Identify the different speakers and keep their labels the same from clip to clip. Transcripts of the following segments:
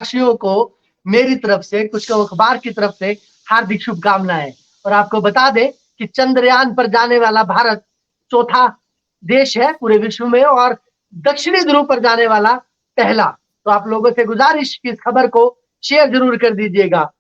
Speaker 1: वासियों को मेरी तरफ से, कुछ अखबार की तरफ से हार्दिक शुभकामनाएं। और आपको बता दें कि चंद्रयान पर जाने वाला भारत चौथा देश है पूरे विश्व में और दक्षिणी ध्रुव पर जाने वाला पहला। तो आप लोगों से गुजारिश की इस खबर को शेयर जरूर कर दीजिएगा।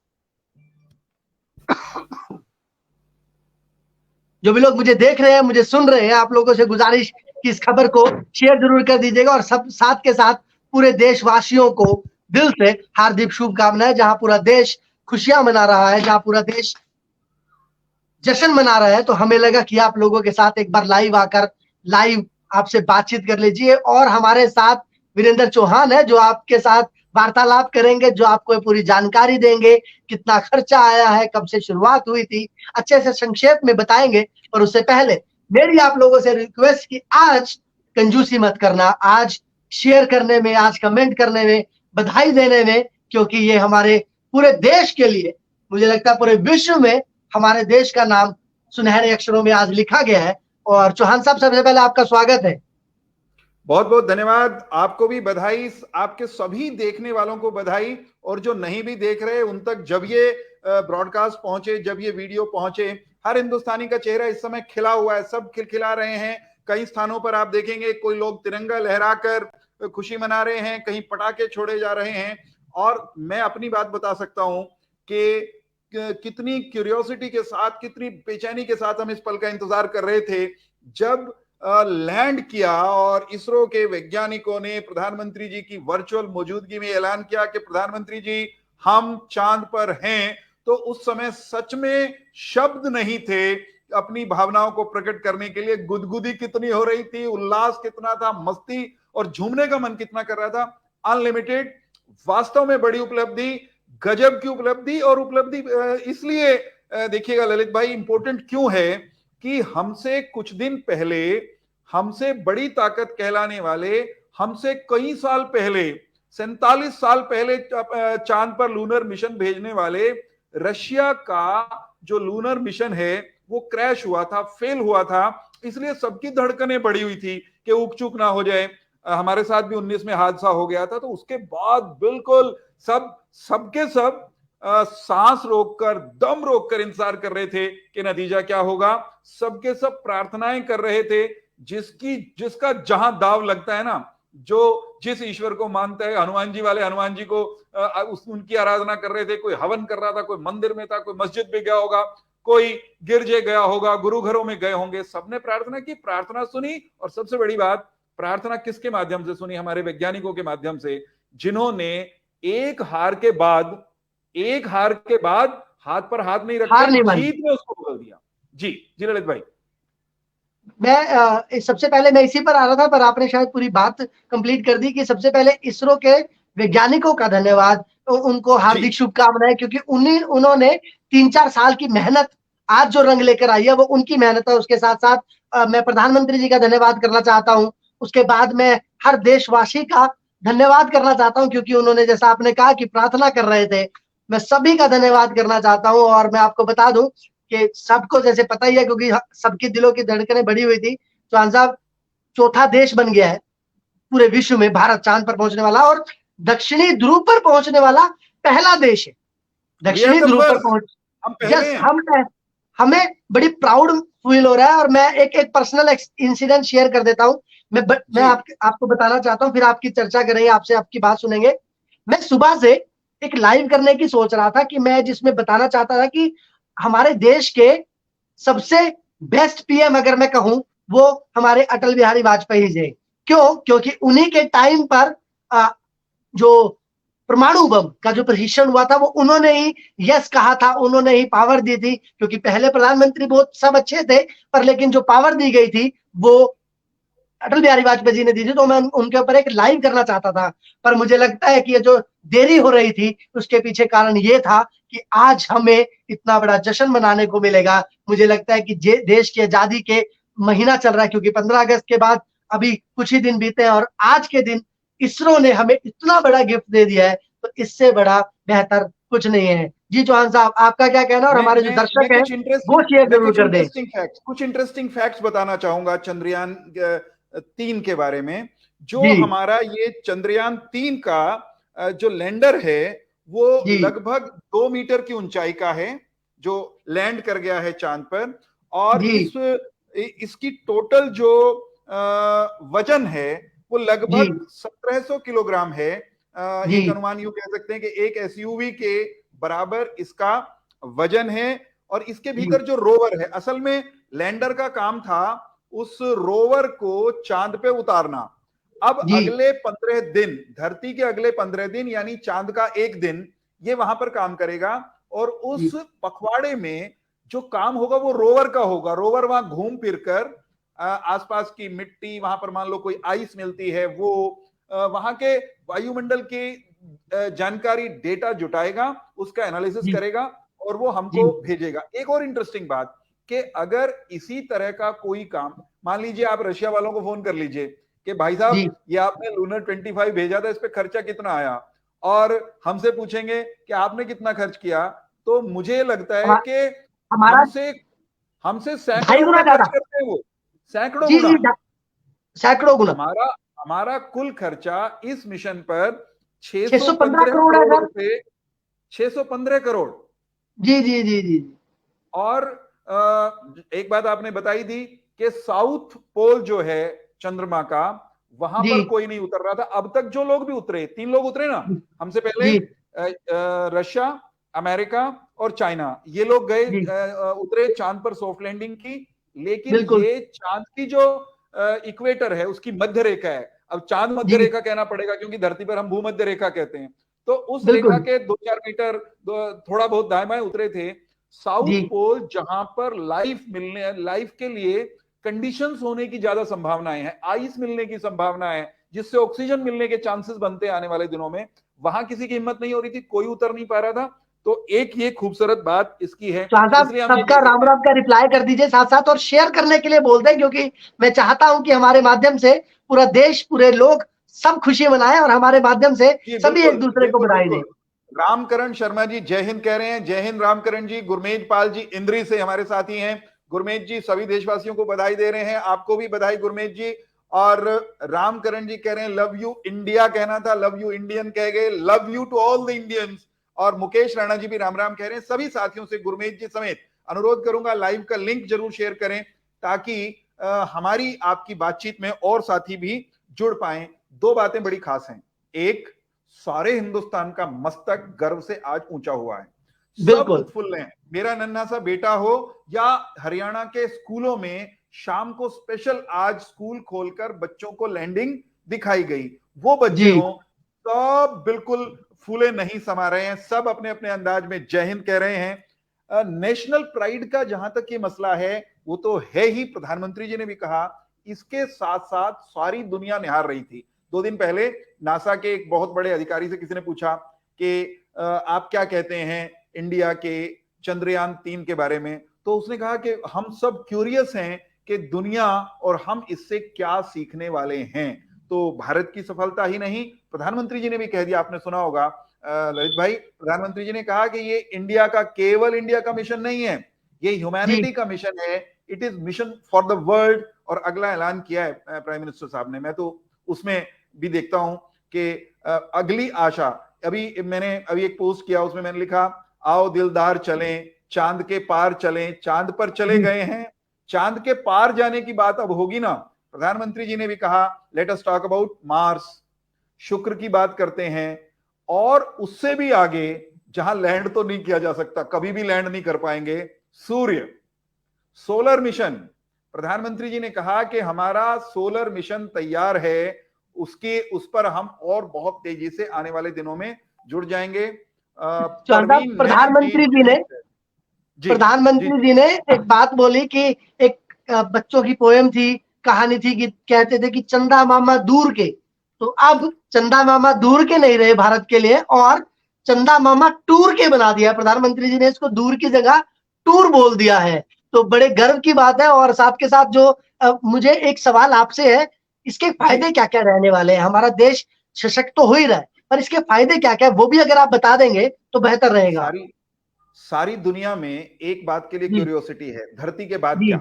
Speaker 1: जो भी लोग मुझे देख रहे हैं, मुझे सुन रहे हैं, आप लोगों से गुजारिश कि इस खबर को शेयर जरूर कर दीजिएगा और सब साथ के साथ पूरे देशवासियों को दिल से हार्दिक शुभकामनाएं। जहां पूरा देश खुशियां मना रहा है, जहां पूरा देश जश्न मना रहा है, तो हमें लगा कि आप लोगों के साथ एक बार लाइव आकर लाइव आपसे बातचीत कर लीजिए। और हमारे साथ वीरेंद्र चौहान है जो आपके साथ वार्तालाप करेंगे, जो आपको पूरी जानकारी देंगे, कितना खर्चा आया है, कब से शुरुआत हुई थी, अच्छे से संक्षेप में बताएंगे। और उससे पहले मेरी आप लोगों से रिक्वेस्ट कि आज कंजूसी मत करना, आज शेयर करने में, आज कमेंट करने में, बधाई देने में, क्योंकि ये हमारे पूरे देश के लिए, मुझे लगता है पूरे विश्व में हमारे देश का नाम सुनहरे अक्षरों में आज लिखा गया है। और चौहान साहब, सबसे पहले आपका स्वागत है।
Speaker 2: बहुत बहुत धन्यवाद। आपको भी बधाई, आपके सभी देखने वालों को बधाई, और जो नहीं भी देख रहे उन तक जब ये ब्रॉडकास्ट पहुंचे, जब ये वीडियो पहुंचे, हर हिंदुस्तानी का चेहरा इस समय खिला हुआ है, सब खिलखिला रहे हैं। कई स्थानों पर आप देखेंगे कोई लोग तिरंगा लहराकर खुशी मना रहे हैं, कहीं पटाखे छोड़े जा रहे हैं। और मैं अपनी बात बता सकता हूं कि कितनी क्यूरियोसिटी के साथ, कितनी बेचैनी के साथ हम इस पल का इंतजार कर रहे थे जब लैंड किया और इसरो के वैज्ञानिकों ने प्रधानमंत्री जी की वर्चुअल मौजूदगी में ऐलान किया कि प्रधानमंत्री जी हम चांद पर हैं। तो उस समय सच में शब्द नहीं थे अपनी भावनाओं को प्रकट करने के लिए। गुदगुदी कितनी हो रही थी, उल्लास कितना था, मस्ती और झूमने का मन कितना कर रहा था, अनलिमिटेड। वास्तव में बड़ी उपलब्धि, गजब की उपलब्धि। और उपलब्धि इसलिए देखिएगा ललित भाई, इंपॉर्टेंट क्यों है कि हमसे कुछ दिन पहले, हमसे बड़ी ताकत कहलाने वाले, हमसे कई साल पहले, 47 साल पहले चांद पर लूनर मिशन भेजने वाले रशिया का जो लूनर मिशन है वो क्रैश हुआ था, फेल हुआ था। इसलिए सबकी धड़कनें बढ़ी हुई थी कि उकचुक ना हो जाए। हमारे साथ भी 19 में हादसा हो गया था, तो उसके बाद बिल्कुल सबके सब सांस रोककर, दम रोककर इंतजार कर रहे थे कि नतीजा क्या होगा। सबके सब प्रार्थनाएं कर रहे थे, जिसका जहां दाव लगता है ना, जो जिस ईश्वर को मानता है, हनुमान जी वाले हनुमान जी को उनकी आराधना कर रहे थे, कोई हवन कर रहा था, कोई मंदिर में था, कोई मस्जिद में गया होगा, कोई गिरजे गया होगा, गुरु घरों में गए होंगे, सबने प्रार्थना की, प्रार्थना सुनी। और सबसे बड़ी बात, प्रार्थना किसके माध्यम से सुनी? हमारे वैज्ञानिकों के माध्यम से, जिन्होंने एक हार के बाद हाथ पर हाथ नहीं रखकर जीत में उसको बदल दिया। जी जी ललित भाई।
Speaker 1: मैं सबसे पहले मैं इसी पर आ रहा था, पर आपने शायद पूरी बात कंप्लीट कर दी कि सबसे पहले इसरो के वैज्ञानिकों का धन्यवाद, उनको हार्दिक शुभकामनाएं, क्योंकि उन्होंने 3-4 साल की मेहनत आज जो रंग लेकर आई है वो उनकी मेहनत है। उसके साथ साथ मैं प्रधानमंत्री जी का धन्यवाद करना चाहता हूं। उसके बाद मैं हर देशवासी का धन्यवाद करना चाहता हूं, क्योंकि उन्होंने, जैसा आपने कहा कि प्रार्थना कर रहे थे, मैं सभी का धन्यवाद करना चाहता हूं। और मैं आपको बता दूं कि सबको जैसे पता ही है, क्योंकि सबके दिलों की धड़कनें बढ़ी हुई थी, चौहान साहब चौथा देश बन गया है पूरे विश्व में भारत चांद पर पहुंचने वाला, और दक्षिणी ध्रुव पर पहुंचने वाला पहला देश है। दक्षिणी ध्रुव पर पहुंच, हमें बड़ी प्राउड फील हो रहा है। और मैं एक पर्सनल इंसिडेंट शेयर कर देता हूं। मैं आपको बताना चाहता हूं, फिर आपकी चर्चा करेंगे, आपसे आपकी बात सुनेंगे। मैं सुबह से एक लाइव करने की सोच रहा था कि मैं जिसमें बताना चाहता था कि हमारे देश के सबसे बेस्ट पीएम अगर मैं कहूं, वो हमारे अटल बिहारी वाजपेयी जी। क्योंकि उन्हीं के टाइम पर जो परमाणु बम का जो परीक्षण हुआ था वो उन्होंने ही यस कहा था, उन्होंने ही पावर दी थी। क्योंकि पहले प्रधानमंत्री बहुत सब अच्छे थे, पर लेकिन जो पावर दी गई थी वो अटल बिहारी वाजपेयी जी ने दी थी। तो मैं उनके ऊपर एक लाइव करना चाहता था, पर मुझे लगता है कि ये जो देरी हो रही थी उसके पीछे कारण ये था कि आज हमें इतना बड़ा जश्न मनाने को मिलेगा। मुझे लगता है कि देश की आजादी के महीना चल रहा है, क्योंकि 15 अगस्त के बाद अभी कुछ ही दिन बीते हैं, और आज के दिन इसरो ने हमें इतना बड़ा गिफ्ट दे दिया है, तो इससे बड़ा बेहतर कुछ नहीं है। जी चौहान साहब, आपका क्या कहना, और हमारे जो दर्शक हैं वो शेयर जरूर कर दें।
Speaker 2: कुछ इंटरेस्टिंग फैक्ट्स बताना चाहूंगा चंद्रयान 3 के बारे में। जो हमारा ये चंद्रयान 3 का जो लैंडर है वो
Speaker 1: जी
Speaker 2: लगभग 2 मीटर की ऊंचाई का है, जो लैंड कर गया है चांद पर। और
Speaker 1: जी
Speaker 2: इसकी टोटल जो वजन है वो
Speaker 1: जी
Speaker 2: लगभग 1700 किलोग्राम है।
Speaker 1: जी
Speaker 2: एक अनुमान यूं कह सकते हैं कि एक एसयूवी के बराबर इसका वजन है। और इसके
Speaker 1: जी
Speaker 2: भीतर जो रोवर है, असल में लैंडर का काम था उस रोवर को चांद पे उतारना। अब
Speaker 1: जी
Speaker 2: अगले 15 दिन, धरती के अगले 15 दिन यानी चांद का एक दिन ये वहां पर काम करेगा। और उस
Speaker 1: जी
Speaker 2: पखवाड़े में जो काम होगा वो रोवर का होगा। रोवर वहां घूम फिर कर आसपास की मिट्टी, वहां पर मान लो कोई आइस मिलती है, वो वहां के वायुमंडल की जानकारी, डेटा जुटाएगा, उसका एनालिसिस
Speaker 1: जी
Speaker 2: करेगा और वो
Speaker 1: जी
Speaker 2: हमको भेजेगा। एक और इंटरेस्टिंग बात कि अगर इसी तरह का कोई काम, मान लीजिए आप रशिया वालों को फोन कर लीजिए कि भाई
Speaker 1: जी
Speaker 2: साहब ये आपने लूनर 25 भेजा था, इस पे खर्चा कितना आया, और हमसे पूछेंगे कि आपने कितना खर्च किया, तो मुझे लगता है
Speaker 1: हमा-
Speaker 2: कि
Speaker 1: हमारा
Speaker 2: हमसे हमसे
Speaker 1: ढाई
Speaker 2: सैकड़ों
Speaker 1: गुना
Speaker 2: गुना खर्च
Speaker 1: ज्यादा।
Speaker 2: करते हैं वो, सैकड़ों
Speaker 1: जी
Speaker 2: गुना।
Speaker 1: जी सैकड़ों गुना।
Speaker 2: हमारा हमारा कुल खर्चा इस मिशन पर
Speaker 1: 615
Speaker 2: 615
Speaker 1: करोड़ है
Speaker 2: करोड़
Speaker 1: सर।
Speaker 2: रुपए, 615 करोड़।
Speaker 1: जी जी जी जी
Speaker 2: और एक बात आपने बताई थी कि साउथ पोल जो है चंद्रमा का, वहां
Speaker 1: जी
Speaker 2: पर कोई नहीं उतर रहा था अब तक। जो लोग भी उतरे, 3 लोग उतरे ना
Speaker 1: जी
Speaker 2: हमसे पहले,
Speaker 1: जी
Speaker 2: रशिया, अमेरिका और चाइना, ये लोग गए,
Speaker 1: जी
Speaker 2: उतरे चांद पर, सॉफ्ट लैंडिंग की। लेकिन
Speaker 1: बिल्कुल।
Speaker 2: ये चांद की जो इक्वेटर है, उसकी मध्य रेखा है। अब चांद मध्य
Speaker 1: जी
Speaker 2: रेखा कहना पड़ेगा क्योंकि धरती पर हम भूमध्य रेखा कहते हैं। तो उस रेखा
Speaker 1: बिल्कुल।
Speaker 2: के 2-4 मीटर थोड़ा बहुत दाएं बाएं उतरे थे। साउथ
Speaker 1: जी
Speaker 2: पोल जहां पर लाइफ के लिए कंडीशंस होने की ज्यादा संभावनाएं हैं, आइस मिलने की संभावना है, जिससे ऑक्सीजन मिलने के चांसेस बनते हैं आने वाले दिनों में, वहां किसी की हिम्मत नहीं हो रही थी, कोई उतर नहीं पा रहा था। तो एक ये खूबसूरत बात इसकी है,
Speaker 1: चौहान साहब,
Speaker 2: इसलिए हम ये
Speaker 1: सबका
Speaker 2: कह
Speaker 1: राम
Speaker 2: सकते हैं।
Speaker 1: राम का रिप्लाई कर दीजिए साथ साथ, और शेयर करने के लिए बोल दें, क्योंकि मैं चाहता हूं कि हमारे माध्यम से पूरा देश, पूरे लोग सब खुशी मनाएं और हमारे माध्यम से
Speaker 2: जी
Speaker 1: सभी
Speaker 2: बिल्कुल
Speaker 1: एक दूसरे को
Speaker 2: बिल्कुल
Speaker 1: बधाई दें।
Speaker 2: बिल्कुल। रामकरण शर्मा जी जय हिंद कह रहे हैं। जय हिंद रामकरण जी। गुरमेज पाल जी इंद्री से हमारे साथी हैं। गुरमेज जी सभी देशवासियों को बधाई दे रहे हैं, आपको भी बधाई गुरमेज जी। और रामकरण जी कह रहे हैं लव यू इंडिया कहना था, लव यू इंडियन कह गए, love you to all the Indians. और मुकेश राणा जी भी राम राम कह रहे हैं। सभी साथियों से गुरमेज जी समेत अनुरोध करूंगा लाइव का लिंक जरूर शेयर करें, ताकि हमारी आपकी बातचीत में और साथी भी जुड़ पाए। दो बातें बड़ी खास हैं। एक, सारे हिंदुस्तान का मस्तक गर्व से आज ऊंचा हुआ है, सब
Speaker 1: बिल्कुल।
Speaker 2: उत्फुल्ल हैं। मेरा नन्हा सा बेटा हो या हरियाणा के स्कूलों में शाम को स्पेशल आज स्कूल खोलकर बच्चों को लैंडिंग दिखाई गई, वो बच्चे
Speaker 1: जी
Speaker 2: हों, सब बिल्कुल फूले नहीं समा रहे हैं, सब अपने अपने अंदाज में जय हिंद कह रहे हैं। नेशनल प्राइड का जहां तक ये मसला है, वो तो है ही, प्रधानमंत्री जी ने भी कहा। इसके साथ साथ सारी दुनिया निहार रही थी। 2 दिन पहले नासा के एक बहुत बड़े अधिकारी से किसी ने पूछा कि आप क्या कहते हैं इंडिया के चंद्रयान 3 के बारे में, तो उसने कहा कि हम सब क्यूरियस हैं कि दुनिया और हम इससे क्या सीखने वाले हैं। तो भारत की सफलता ही नहीं, प्रधानमंत्री जी ने भी कह दिया, आपने सुना होगा ललित भाई, प्रधानमंत्री जी ने कहा कि ये इंडिया का, केवल इंडिया का मिशन नहीं है, ये
Speaker 1: जी
Speaker 2: ह्यूमैनिटी का मिशन है, it is mission for the world. और अगला ऐलान किया है प्राइम मिनिस्टर साहब ने, मैं तो उसमें भी देखता हूं कि अगली आशा, अभी मैंने एक पोस्ट किया, उसमें मैंने लिखा, आओ दिलदार चलें चांद के पार चलें, चांद पर चले
Speaker 1: जी
Speaker 2: गए हैं, चांद के पार जाने की बात अब होगी ना। प्रधानमंत्री जी ने भी कहा let us talk about Mars, शुक्र की बात करते हैं, और उससे भी आगे जहां लैंड तो नहीं किया जा सकता, कभी भी लैंड नहीं कर पाएंगे, सूर्य, सोलर मिशन। प्रधानमंत्री जी ने कहा कि हमारा सोलर मिशन तैयार है, उस पर हम और बहुत तेजी से आने वाले दिनों में जुड़ जाएंगे।
Speaker 1: चौहान साहब,
Speaker 2: परवीन नैन जी जी जी
Speaker 1: प्रधानमंत्री जी ने एक बात बोली कि एक बच्चों की पोयम थी, कहानी थी, कि कहते थे कि चंदा मामा दूर के। तो अब चंदा मामा दूर के नहीं रहे भारत के लिए, और चंदा मामा टूर के बना दिया। प्रधानमंत्री जी ने इसको दूर की जगह टूर बोल दिया है। तो बड़े गर्व की बात है। और साथ के साथ जो मुझे एक सवाल आपसे है, इसके
Speaker 2: जी।
Speaker 1: फायदे क्या क्या रहने वाले हैं? हमारा देश सशक्त तो हो ही रहा है, पर इसके फायदे क्या क्या है, वो भी अगर आप बता देंगे तो बेहतर रहेगा।
Speaker 2: सारी सारी दुनिया में एक बात के लिए
Speaker 1: जी
Speaker 2: क्यूरियोसिटी है, धरती के बाद
Speaker 1: जी
Speaker 2: क्या,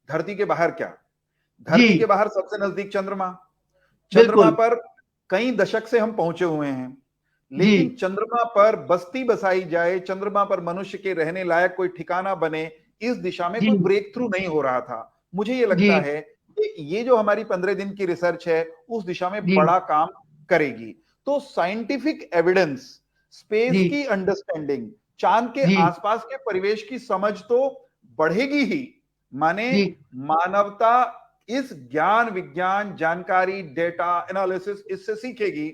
Speaker 2: धरती के बाहर क्या। धरती के
Speaker 1: जी
Speaker 2: बाहर सबसे नजदीक चंद्रमा। चंद्रमा
Speaker 1: बिल्कुल।
Speaker 2: पर कई दशक से हम पहुंचे हुए हैं, लेकिन
Speaker 1: जी
Speaker 2: चंद्रमा पर बस्ती बसाई जाए, चंद्रमा पर मनुष्य के रहने लायक कोई ठिकाना बने, इस दिशा में
Speaker 1: जी
Speaker 2: कोई ब्रेक थ्रू नहीं हो रहा था। मुझे ये
Speaker 1: जी
Speaker 2: लगता है कि ये जो हमारी 15 दिन की रिसर्च है उस दिशा में
Speaker 1: जी
Speaker 2: बड़ा काम करेगी। तो साइंटिफिक एविडेंस, स्पेस
Speaker 1: जी
Speaker 2: की अंडरस्टैंडिंग, चांद के
Speaker 1: जी
Speaker 2: आसपास के परिवेश की समझ तो बढ़ेगी ही, माने
Speaker 1: जी
Speaker 2: मानवता इस ज्ञान विज्ञान जानकारी डेटा एनालिसिस इससे सीखेगी।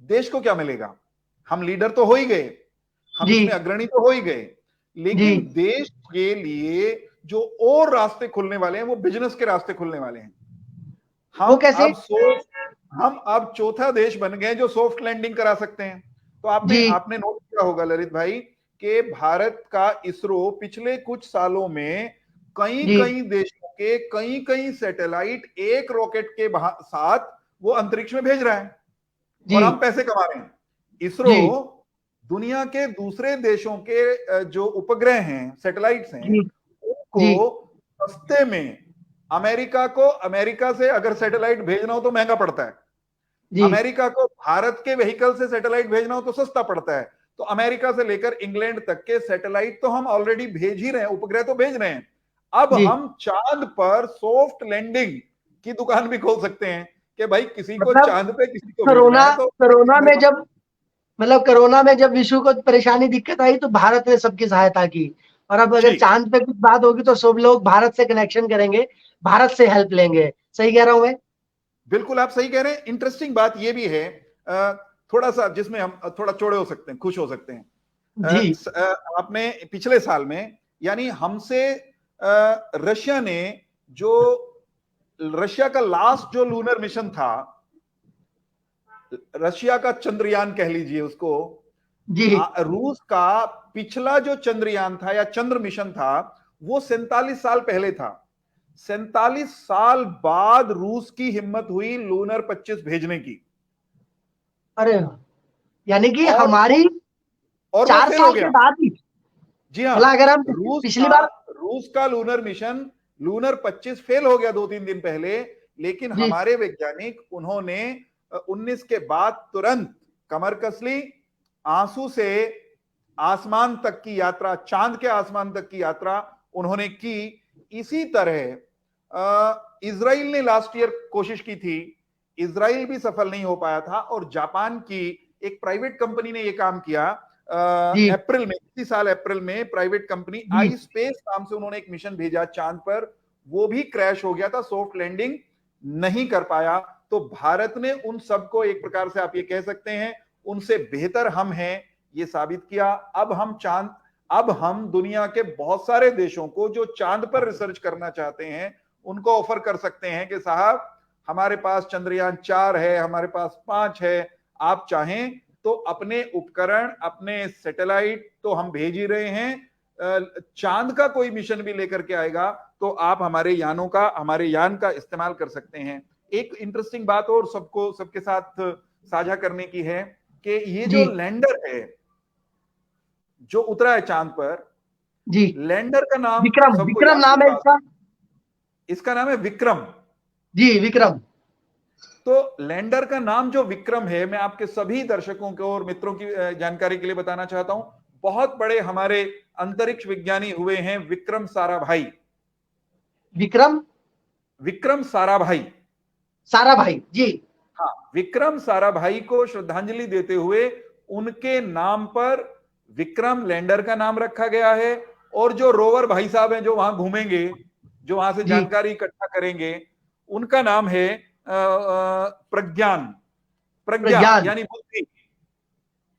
Speaker 2: देश को क्या मिलेगा? हम लीडर तो हो ही गए, हम
Speaker 1: जी
Speaker 2: इसमें अग्रणी तो हो ही गए,
Speaker 1: जी।
Speaker 2: लेकिन देश के लिए जो और रास्ते खुलने वाले हैं वो बिजनेस के रास्ते खुलने वाले हैं।
Speaker 1: वो
Speaker 2: हम
Speaker 1: कैसे?
Speaker 2: अब हम अब चौथा देश बन गए जो सॉफ्ट लैंडिंग करा सकते हैं। तो आपने
Speaker 1: जी
Speaker 2: आपने नोट किया होगा ललित भाई कि भारत का इसरो पिछले कुछ सालों में कई
Speaker 1: जी
Speaker 2: कई देशों के कई कई सैटेलाइट एक रॉकेट के साथ वो अंतरिक्ष में भेज रहा है
Speaker 1: जी
Speaker 2: और हम पैसे कमा रहे हैं। इसरो
Speaker 1: जी
Speaker 2: दुनिया के दूसरे देशों के जो उपग्रह हैं, सैटेलाइट्स हैं,
Speaker 1: जी
Speaker 2: उनको
Speaker 1: जी
Speaker 2: सस्ते में, अमेरिका से अगर सैटेलाइट भेजना हो तो महंगा पड़ता है,
Speaker 1: जी
Speaker 2: अमेरिका को भारत के व्हीकल से सैटेलाइट भेजना हो तो सस्ता पड़ता है। तो अमेरिका से लेकर इंग्लैंड तक के सैटेलाइट तो हम ऑलरेडी भेज ही रहे हैं, उपग्रह तो भेज रहे हैं। अब
Speaker 1: जी।
Speaker 2: हम चांद पर सॉफ्ट लैंडिंग की दुकान भी खोल सकते हैं कि भाई किसी को
Speaker 1: मतलब
Speaker 2: चांद पे किसी को भेजना
Speaker 1: कोरोना
Speaker 2: है तो
Speaker 1: कोरोना में जब मतलब कोरोना में जब विश्व को परेशानी दिक्कत आई तो भारत ने सबकी सहायता की, और अब अगर
Speaker 2: जी
Speaker 1: चांद पे कुछ बात होगी तो सब लोग भारत से कनेक्शन करेंगे, भारत से हेल्प लेंगे। सही कह रहा हूं मैं?
Speaker 2: बिल्कुल आप सही कह रहे हैं। इंटरेस्टिंग बात यह भी है, थोड़ा सा जिसमें हम थोड़ा चौड़े हो सकते हैं, खुश हो सकते हैं।
Speaker 1: जी
Speaker 2: आपने पिछले साल में, यानी हमसे रशिया ने जो रशिया का लास्ट जो लूनर मिशन था, रशिया का चंद्रयान कह लीजिए उसको,
Speaker 1: जी।
Speaker 2: रूस का पिछला जो चंद्रयान था या चंद्र मिशन था वो 47 साल पहले था। 47 साल बाद रूस की हिम्मत हुई लूनर 25 भेजने की,
Speaker 1: अरे यानी कि
Speaker 2: और
Speaker 1: हमारी
Speaker 2: और वो
Speaker 1: 4
Speaker 2: फेल हो
Speaker 1: साल के
Speaker 2: गया।
Speaker 1: बाद ही,
Speaker 2: जी हाँ,
Speaker 1: मतलब अगर हम
Speaker 2: रूस
Speaker 1: पिछली
Speaker 2: का
Speaker 1: बार।
Speaker 2: रूस का लूनर मिशन लूनर 25 फेल हो गया 2-3 दिन पहले, लेकिन
Speaker 1: जी
Speaker 2: हमारे वैज्ञानिक उन्होंने 19 के बाद तुरंत कमर कस ली, आंसू से आसमान तक की यात्रा, चांद के आसमान तक की यात्रा उन्होंने की। इसी तरह इजराइल ने लास्ट ईयर कोशिश की थी, इजराइल भी सफल नहीं हो पाया था, और जापान की एक प्राइवेट कंपनी ने यह काम किया।
Speaker 1: जी
Speaker 2: अप्रैल में, इसी साल अप्रैल में प्राइवेट कंपनी
Speaker 1: जी
Speaker 2: आई स्पेस नाम से उन्होंने एक मिशन भेजा चांद पर, वो भी क्रैश हो गया था, सॉफ्ट लैंडिंग नहीं कर पाया। तो भारत ने उन सबको एक प्रकार से आप ये कह सकते हैं उनसे बेहतर हम हैं ये साबित किया। अब हम दुनिया के बहुत सारे देशों को जो चांद पर रिसर्च करना चाहते हैं उनको ऑफर कर सकते हैं कि साहब हमारे पास चंद्रयान 4 है, हमारे पास 5 है, आप चाहें तो अपने उपकरण, अपने सैटेलाइट तो हम भेज ही रहे हैं, चांद का कोई मिशन भी लेकर के आएगा तो आप हमारे यान का इस्तेमाल कर सकते हैं। एक इंटरेस्टिंग बात और सबके साथ साझा करने की है कि ये जो
Speaker 1: जी
Speaker 2: लैंडर है जो उतरा है चांद पर,
Speaker 1: जी।
Speaker 2: लैंडर का नाम
Speaker 1: विक्रम,
Speaker 2: सबको
Speaker 1: विक्रम
Speaker 2: याद
Speaker 1: नाम है
Speaker 2: होगा,
Speaker 1: इसका।
Speaker 2: इसका नाम है विक्रम।
Speaker 1: जी विक्रम।
Speaker 2: तो लैंडर का नाम जो विक्रम है, मैं आपके सभी दर्शकों को और मित्रों की जानकारी के लिए बताना चाहता हूं, बहुत बड़े हमारे अंतरिक्ष विज्ञानी हुए हैं विक्रम साराभाई।
Speaker 1: विक्रम
Speaker 2: विक्रम साराभाई,
Speaker 1: साराभाई। जी
Speaker 2: हाँ, विक्रम साराभाई को श्रद्धांजलि देते हुए उनके नाम पर विक्रम लैंडर का नाम रखा गया है। और जो रोवर भाई साहब हैं जो वहां घूमेंगे, जो वहां से
Speaker 1: जी
Speaker 2: जानकारी इकट्ठा करेंगे, उनका नाम है प्रज्ञान, प्रज्ञा
Speaker 1: प्रज्ञान।
Speaker 2: यानी बुद्धि।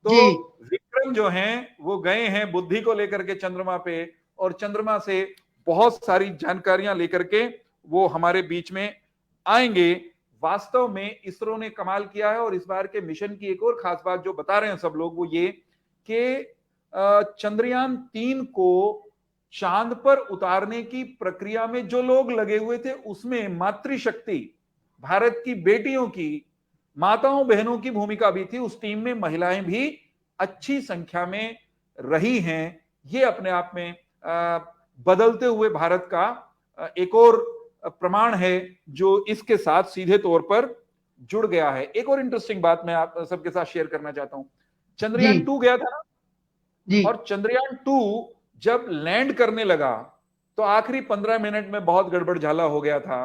Speaker 2: तो
Speaker 1: जी
Speaker 2: विक्रम जो हैं वो गए हैं बुद्धि को लेकर के चंद्रमा पे, और चंद्रमा से बहुत सारी जानकारियां लेकर के वो हमारे बीच में आएंगे। वास्तव में इसरो ने कमाल किया है, और इस बार के मिशन की एक और खास बात जो बता रहे हैं सब लोग वो ये कि चंद्रयान 3 को चांद पर उतारने की प्रक्रिया में जो लोग लगे हुए थे उसमें मातृशक्ति, भारत की बेटियों की, माताओं बहनों की भूमिका भी थी। उस टीम में महिलाएं भी अच्छी संख्या में रही हैं। ये अपने आप में बदलते हुए भारत का एक और प्रमाण है जो इसके साथ सीधे तौर पर जुड़ गया है। एक और इंटरेस्टिंग बात मैं आप सबके साथ शेयर करना चाहता हूं। चंद्रयान
Speaker 1: जी
Speaker 2: 2 गया था ना,
Speaker 1: जी
Speaker 2: और चंद्रयान 2 जब लैंड करने लगा तो आखिरी 15 मिनट में बहुत गड़बड़ झाला हो गया था।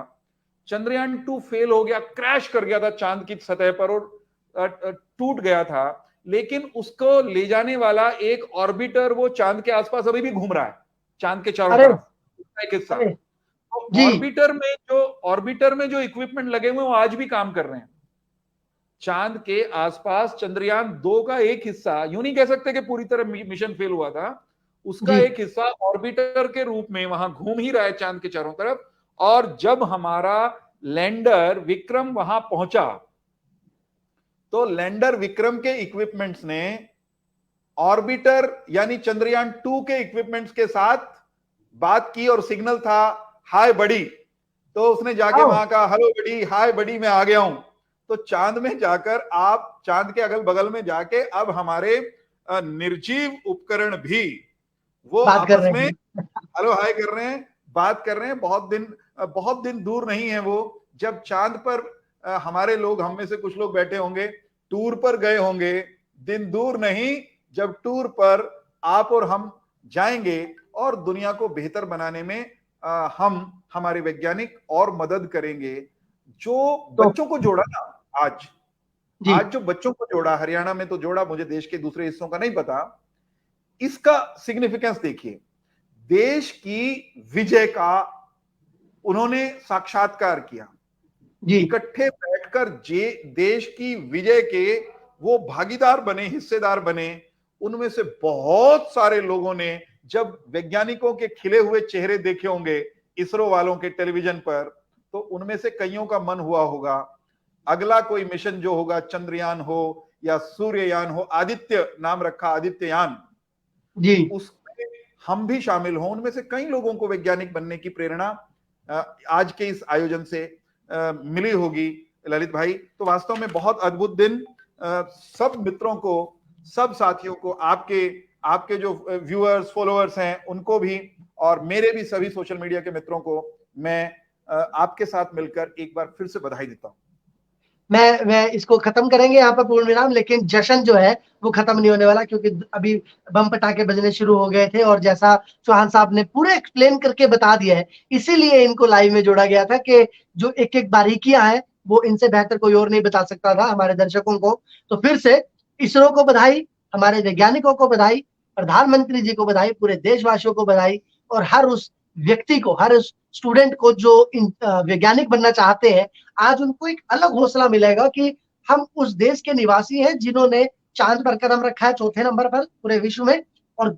Speaker 2: चंद्रयान 2 फेल हो गया, क्रैश कर गया था चांद की सतह पर और टूट गया था। लेकिन उसको ले जाने वाला एक ऑर्बिटर वो चांद के आसपास अभी भी घूम रहा है, चांद के चारों
Speaker 1: अरे
Speaker 2: तरफ, उसका एक हिस्सा।
Speaker 1: अरे
Speaker 2: तो
Speaker 1: जी
Speaker 2: ऑर्बिटर में जो इक्विपमेंट लगे हुए हैं वो आज भी काम कर रहे हैं। चांद के आसपास चंद्रयान 2 का एक हिस्सा, यूं नहीं कह सकते कि पूरी तरह मिशन फेल हुआ था, उसका
Speaker 1: जी
Speaker 2: एक हिस्सा ऑर्बिटर के रूप में वहां घूम ही रहा है चांद के चारों तरफ। और जब हमारा लैंडर विक्रम वहां पहुंचा तो लैंडर विक्रम के इक्विपमेंट्स ने ऑर्बिटर यानी चंद्रयान 2 के इक्विपमेंट्स के साथ बात की, और सिग्नल था हाय बड़ी। तो उसने जाके
Speaker 1: आओ
Speaker 2: वहां कहा हेलो बड़ी, हाय बड़ी, मैं आ गया हूं। तो चांद में जाकर आप चांद के अगल बगल में जाके अब हमारे निर्जीव उपकरण भी वो
Speaker 1: बात कर
Speaker 2: आपस
Speaker 1: रहे
Speaker 2: में
Speaker 1: हैं।
Speaker 2: हेलो हाय कर रहे हैं, बात कर रहे हैं। बहुत दिन दूर नहीं है वो जब चांद पर हमारे लोग, हम में से कुछ लोग बैठे होंगे, टूर पर गए होंगे। दिन दूर नहीं जब टूर पर आप और हम जाएंगे और दुनिया को बेहतर बनाने में हम हमारे वैज्ञानिक और मदद करेंगे। जो
Speaker 1: तो
Speaker 2: बच्चों को जोड़ा ना आज
Speaker 1: जी
Speaker 2: आज जो बच्चों को जोड़ा, हरियाणा में तो जोड़ा, मुझे देश के दूसरे हिस्सों का नहीं पता, इसका सिग्निफिकेंस देखिए। देश की विजय का उन्होंने साक्षात्कार किया,
Speaker 1: जी
Speaker 2: इकट्ठे बैठकर जे देश की विजय के वो भागीदार बने, हिस्सेदार बने। उनमें से बहुत सारे लोगों ने जब वैज्ञानिकों के खिले हुए चेहरे देखे होंगे इसरो वालों के टेलीविजन पर, तो उनमें से कईयों का मन हुआ होगा अगला कोई मिशन जो होगा, चंद्रयान हो या सूर्ययान हो, आदित्य नाम रखा, आदित्ययान,
Speaker 1: जी
Speaker 2: उसमें हम भी शामिल हों। उनमें से कई लोगों को वैज्ञानिक बनने की प्रेरणा आज के इस आयोजन से मिली होगी ललित भाई। तो वास्तव में बहुत अद्भुत दिन। सब मित्रों को, सब साथियों को, आपके आपके जो व्यूअर्स फॉलोअर्स हैं उनको भी, और मेरे भी सभी सोशल मीडिया के मित्रों को मैं आपके साथ मिलकर एक बार फिर से बधाई देता हूं।
Speaker 1: मैं इसको खत्म करेंगे यहाँ पर पूर्ण विराम, लेकिन जश्न जो है वो खत्म नहीं होने वाला, क्योंकि अभी बम पटाखे बजने शुरू हो गए थे और जैसा चौहान साहब ने पूरे एक्सप्लेन करके बता दिया है, इसीलिए इनको लाइव में जोड़ा गया था कि जो एक एक बारीकियां हैं वो इनसे बेहतर कोई और नहीं बता सकता था हमारे दर्शकों को। तो फिर से इसरो को बधाई, हमारे वैज्ञानिकों को बधाई, प्रधानमंत्री जी को बधाई, पूरे देशवासियों को बधाई, और हर उस व्यक्ति को, हर उस स्टूडेंट को जो वैज्ञानिक बनना चाहते हैं, आज उनको एक अलग हौसला मिलेगा कि हम उस देश के निवासी हैं जिन्होंने चांद पर कदम रखा है, चौथे नंबर पर पूरे विश्व में, और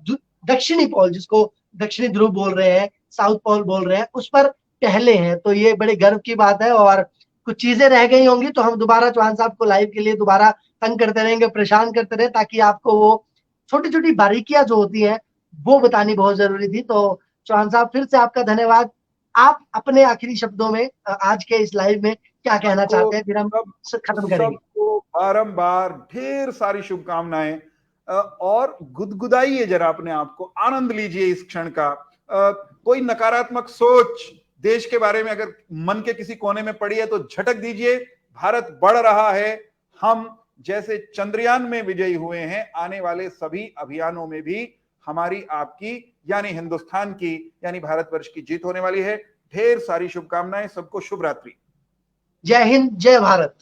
Speaker 1: दक्षिणी पोल, जिसको दक्षिणी ध्रुव बोल रहे हैं, साउथ पोल बोल रहे हैं, उस पर पहले हैं। तो ये बड़े गर्व की बात है। और कुछ चीजें रह गई होंगी तो हम दोबारा चौहान साहब को लाइव के लिए दोबारा तंग करते रहेंगे, परेशान करते रहे, ताकि आपको वो छोटी छोटी बारीकियां जो होती हैं वो बतानी बहुत जरूरी थी। तो चौहान साहब फिर से आपका धन्यवाद। आप अपने आखिरी शब्दों में आज के इस लाइव में क्या कहना
Speaker 2: सबको
Speaker 1: चाहते हैं, फिर हम खत्म करेंगे।
Speaker 2: सबको बारंबार ढेर सारी शुभकामनाएं, और गुदगुदाइए जरा अपने आप को, आनंद लीजिए इस क्षण का। कोई नकारात्मक सोच देश के बारे में अगर मन के किसी कोने में पड़ी है तो झटक दीजिए। भारत बढ़ रहा है। हम जैसे चंद्रयान में विजयी हुए हैं, आने वाले सभी अभियानों में भी हमारी, आपकी, यानी हिंदुस्तान की, यानी भारतवर्ष की जीत होने वाली है। ढेर सारी शुभकामनाएं, सबको शुभ रात्रि।
Speaker 1: जय हिंद, जय भारत।